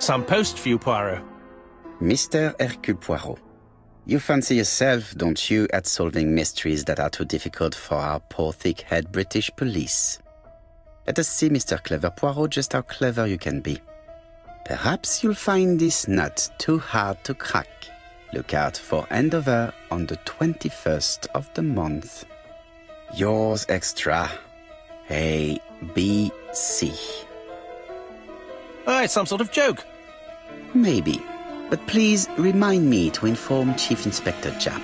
Some post for you, Poirot. Mr. Hercule Poirot, you fancy yourself, don't you, at solving mysteries that are too difficult for our poor thick-head British police. Let us see, Mr. Clever Poirot, just how clever you can be. Perhaps you'll find this nut too hard to crack. Look out for handover on the 21st of the month. Yours extra, A, B, C. Oh, it's some sort of joke. Maybe, but please remind me to inform Chief Inspector Japp.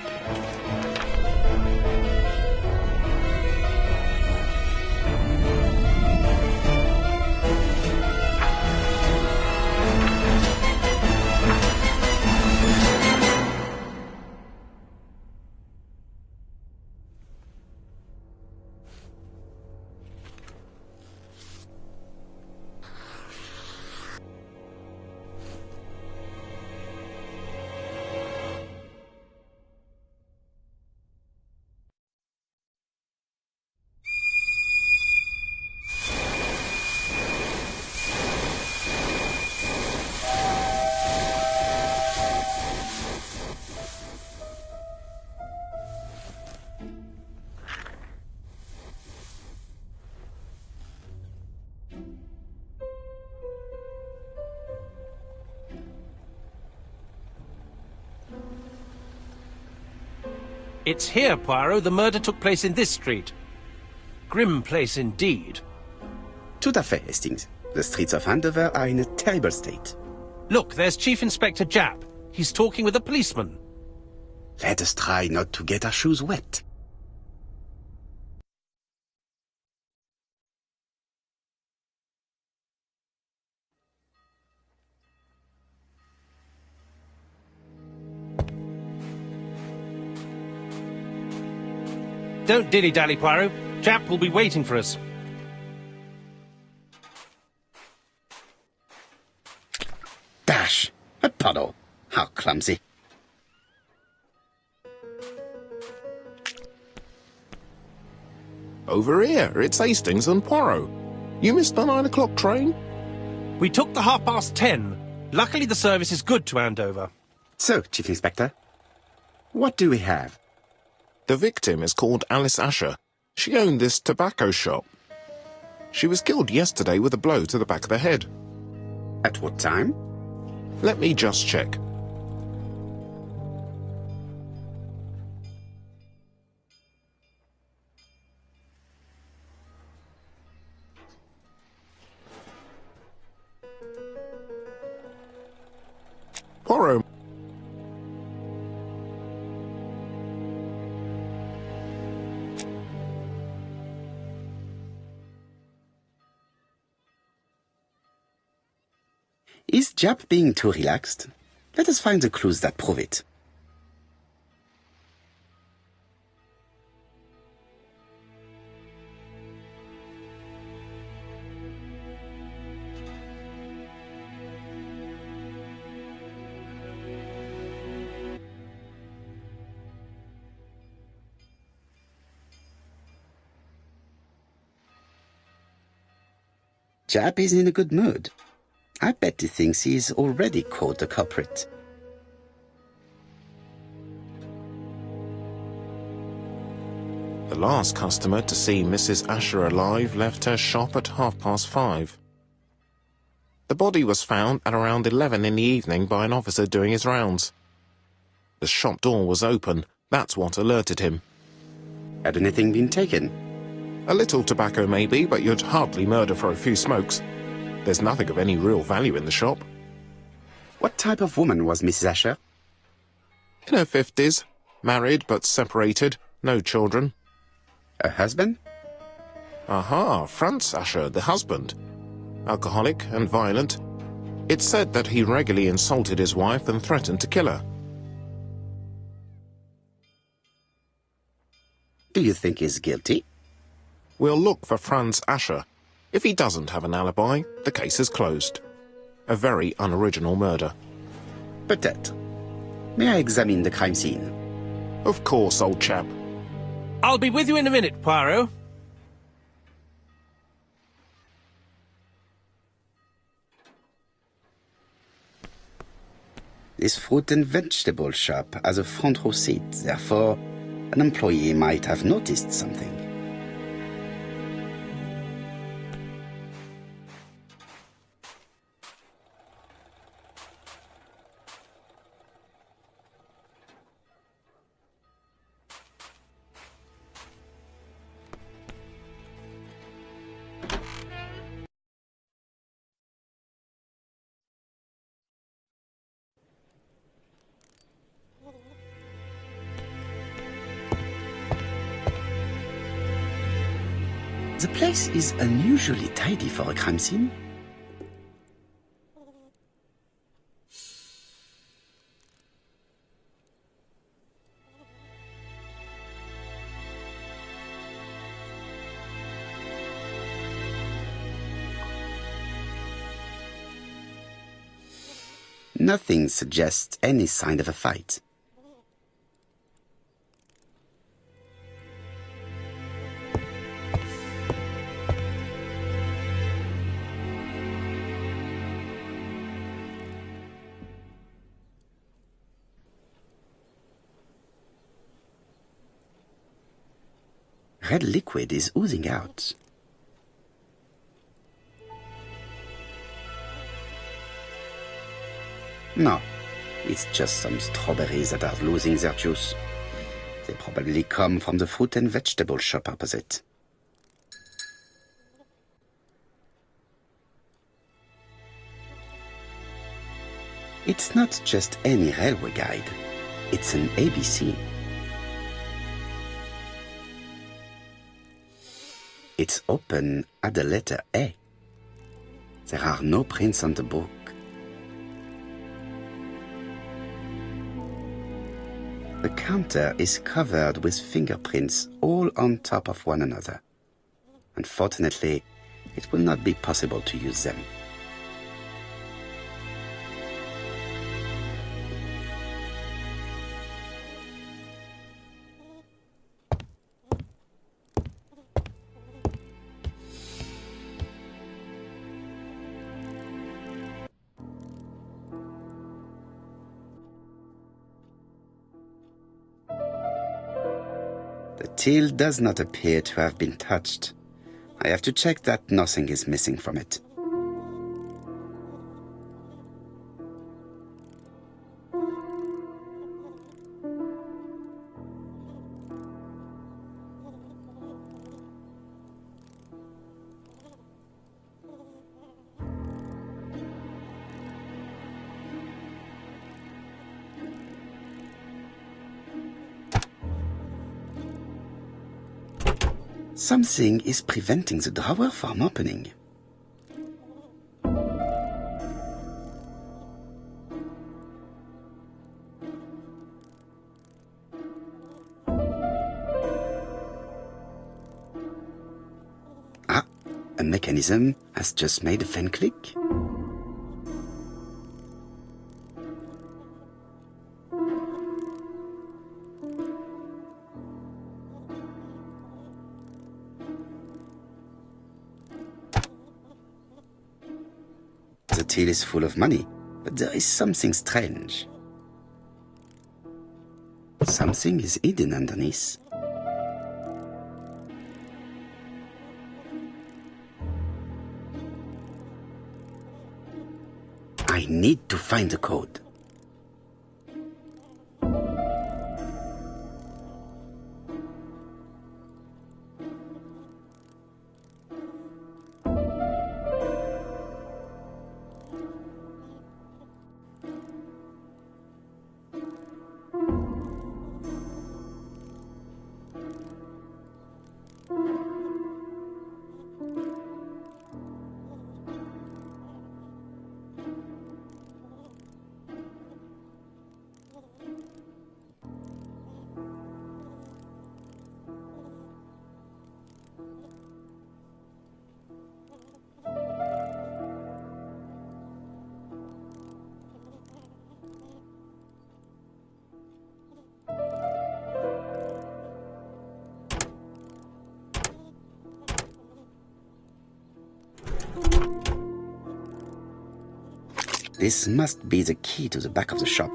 It's here, Poirot. The murder took place in this street. Grim place indeed. Tout à fait, Hastings. The streets of Andover are in a terrible state. Look, there's Chief Inspector Japp. He's talking with a policeman. Let us try not to get our shoes wet. Don't dilly-dally, Poirot. Japp will be waiting for us. Dash! A puddle. How clumsy. Over here, it's Hastings and Poirot. You missed the 9 o'clock train? We took the 10:30. Luckily the service is good to Andover. So, Chief Inspector, what do we have? The victim is called Alice Asher. She owned this tobacco shop. She was killed yesterday with a blow to the back of the head. At what time? Let me just check. Poirot. Is Japp being too relaxed? Let us find the clues that prove it. Japp is in a good mood. I bet he thinks he's already caught the culprit. The last customer to see Mrs. Asher alive left her shop at 5:30. The body was found at around 11 in the evening by an officer doing his rounds. The shop door was open. That's what alerted him. Had anything been taken? A little tobacco maybe, but you'd hardly murder for a few smokes. There's nothing of any real value in the shop. What type of woman was Mrs. Asher? In her 50s, married but separated, no children. Her husband? Aha, Franz Asher, the husband. Alcoholic and violent. It's said that he regularly insulted his wife and threatened to kill her. Do you think he's guilty? We'll look for Franz Asher. If he doesn't have an alibi, the case is closed. A very unoriginal murder. Peut-être. May I examine the crime scene? Of course, old chap. I'll be with you in a minute, Poirot. This fruit and vegetable shop has a front row seat, therefore, an employee might have noticed something. The place is unusually tidy for a crime scene. Nothing suggests any sign of a fight. Red liquid is oozing out. No, it's just some strawberries that are losing their juice. They probably come from the fruit and vegetable shop opposite. It's not just any railway guide. It's an ABC. It's open at the letter A. There are no prints on the book. The counter is covered with fingerprints all on top of one another. Unfortunately, it will not be possible to use them. The till does not appear to have been touched. I have to check that nothing is missing from it. Something is preventing the drawer from opening. Ah, a mechanism has just made a fan click. The till is full of money, but there is something strange. Something is hidden underneath. I need to find the code. This must be the key to the back of the shop.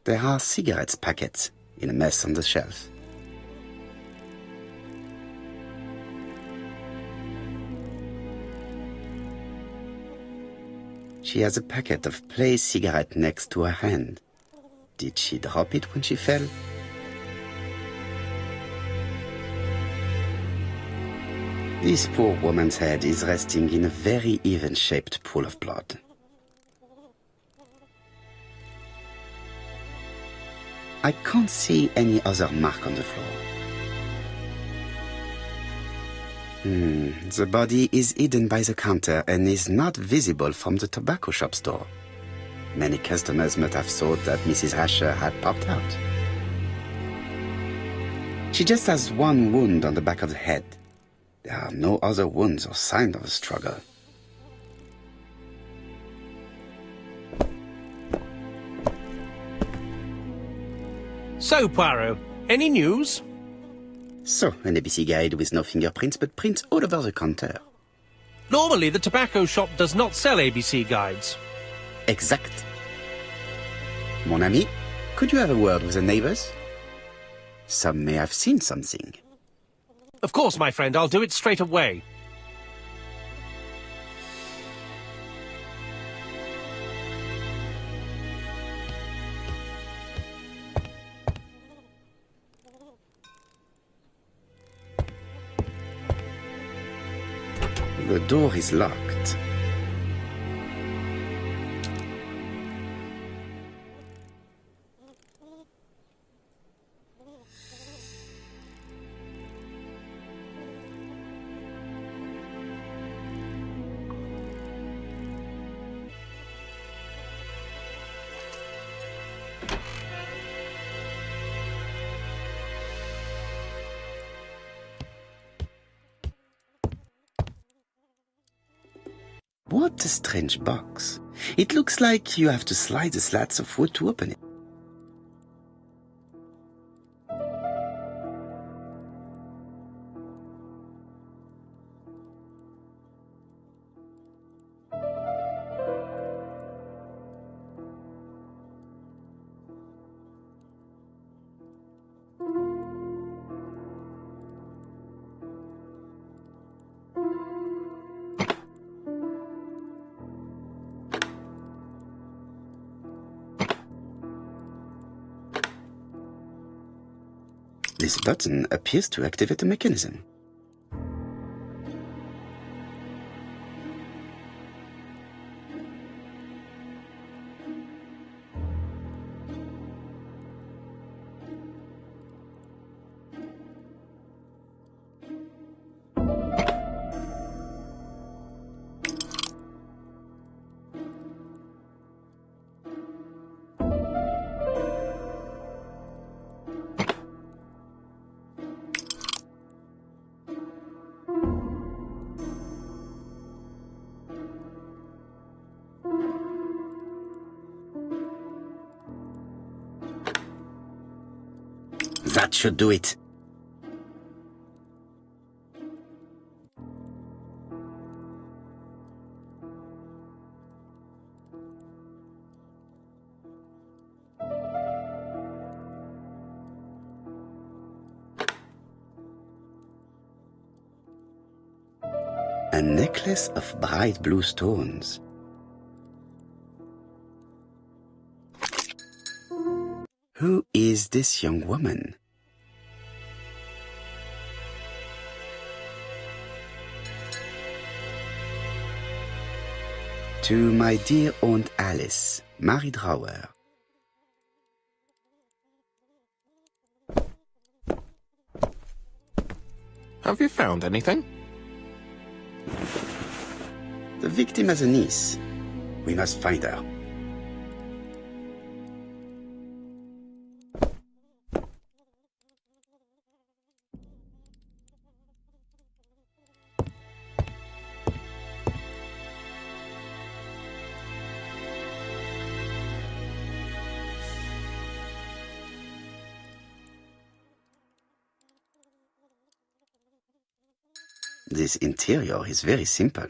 There are cigarette packets in a mess on the shelf. She has a packet of Play cigarette next to her hand. Did she drop it when she fell? This poor woman's head is resting in a very even-shaped pool of blood. I can't see any other mark on the floor. The body is hidden by the counter and is not visible from the tobacco shop's door. Many customers must have thought that Mrs. Asher had popped out. She just has one wound on the back of the head. There are no other wounds or signs of a struggle. So, Poirot, any news? So, an ABC guide with no fingerprints but prints all over the counter. Normally, the tobacco shop does not sell ABC guides. Exact. Mon ami, could you have a word with the neighbors? Some may have seen something. Of course, my friend, I'll do it straight away. The door is locked. What a strange box. It looks like you have to slide the slats of wood to open it. This button appears to activate a mechanism. That should do it. A necklace of bright blue stones. Who is this young woman? To my dear Aunt Alice, Mary Drower. Have you found anything? The victim has a niece. We must find her. This interior is very simple.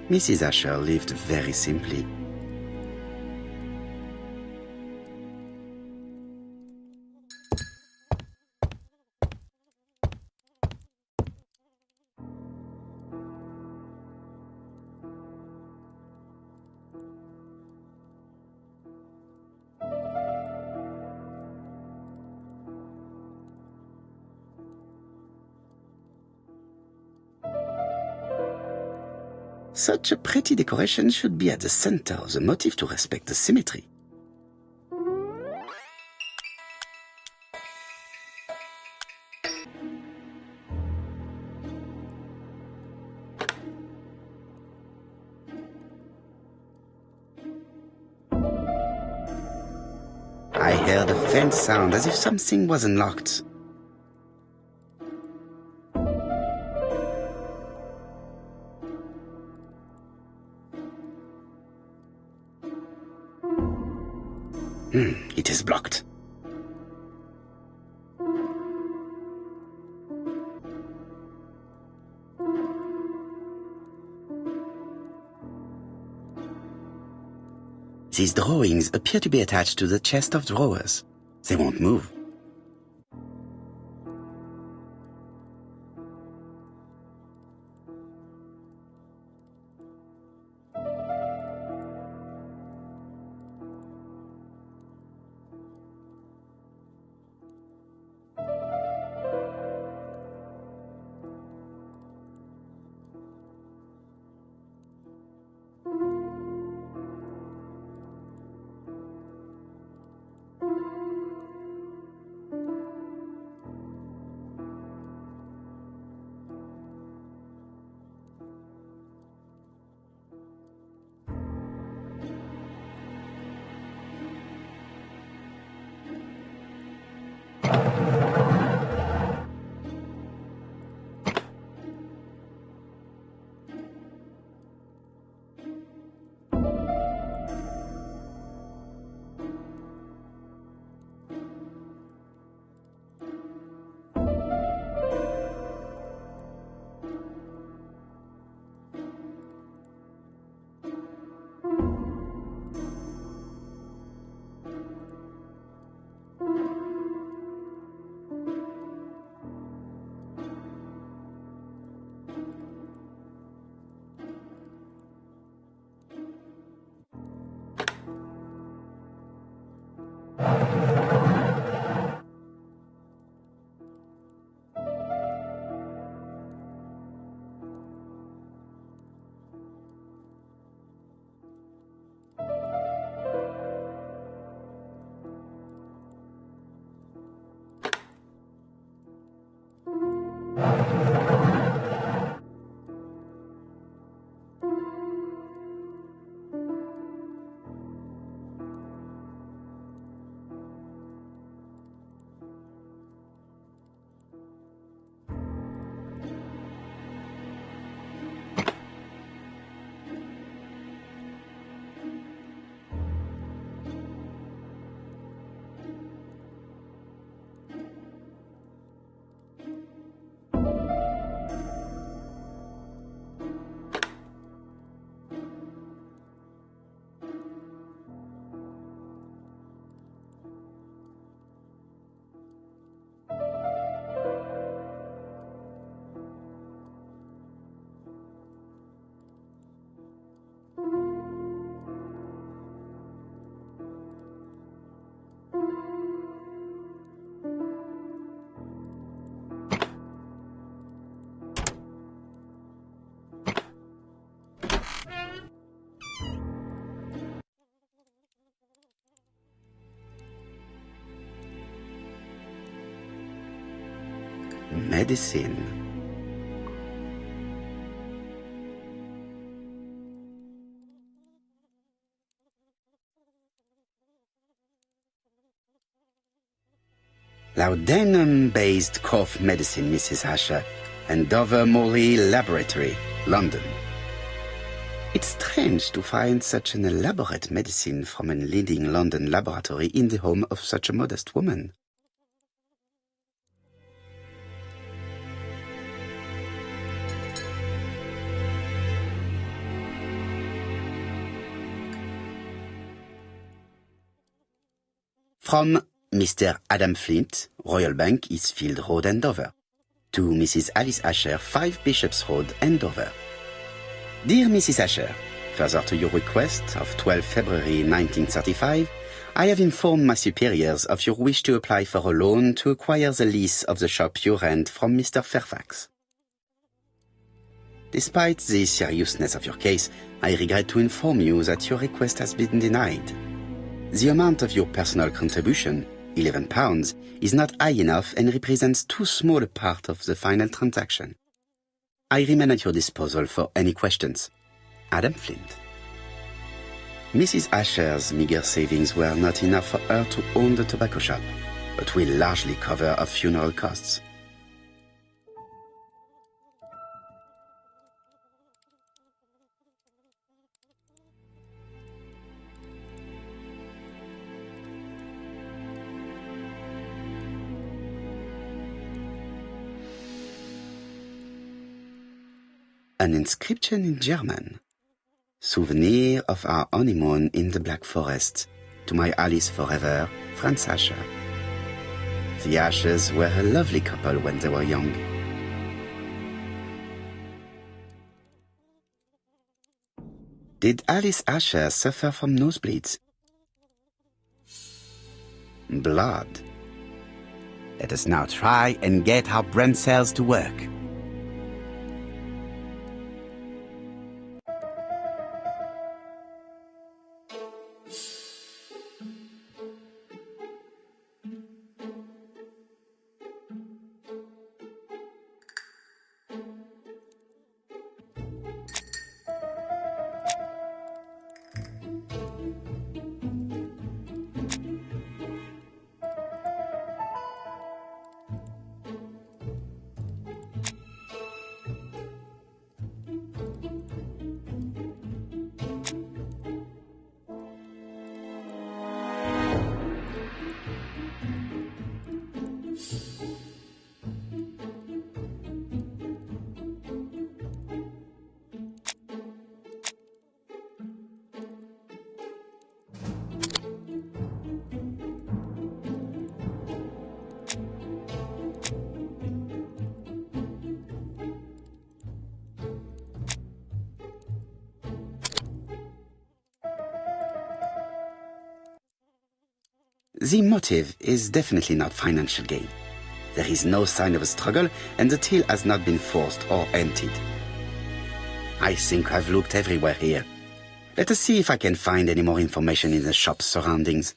Mrs. Asher lived very simply. Such a pretty decoration should be at the center of the motif to respect the symmetry. I heard a faint sound as if something was unlocked. It is blocked. These drawings appear to be attached to the chest of drawers. They won't move. Medicine. Laudanum-based cough medicine, Mrs. Asher, and Dover Morley Laboratory, London. It's strange to find such an elaborate medicine from a leading London laboratory in the home of such a modest woman. From Mr. Adam Flint, Royal Bank, Eastfield Road, Andover, to Mrs. Alice Asher, 5 Bishops Road, Andover. Dear Mrs. Asher, further to your request of 12 February 1935, I have informed my superiors of your wish to apply for a loan to acquire the lease of the shop you rent from Mr. Fairfax. Despite the seriousness of your case, I regret to inform you that your request has been denied. The amount of your personal contribution, £11, is not high enough and represents too small a part of the final transaction. I remain at your disposal for any questions. Adam Flint. Mrs. Asher's meager savings were not enough for her to own the tobacco shop, but will largely cover her funeral costs. An inscription in German. Souvenir of our honeymoon in the Black Forest. To my Alice forever, Franz Asher. The Ashers were a lovely couple when they were young. Did Alice Asher suffer from nosebleeds? Blood. Let us now try and get our brain cells to work. The motive is definitely not financial gain. There is no sign of a struggle, and the till has not been forced or emptied. I think I've looked everywhere here. Let us see if I can find any more information in the shop's surroundings.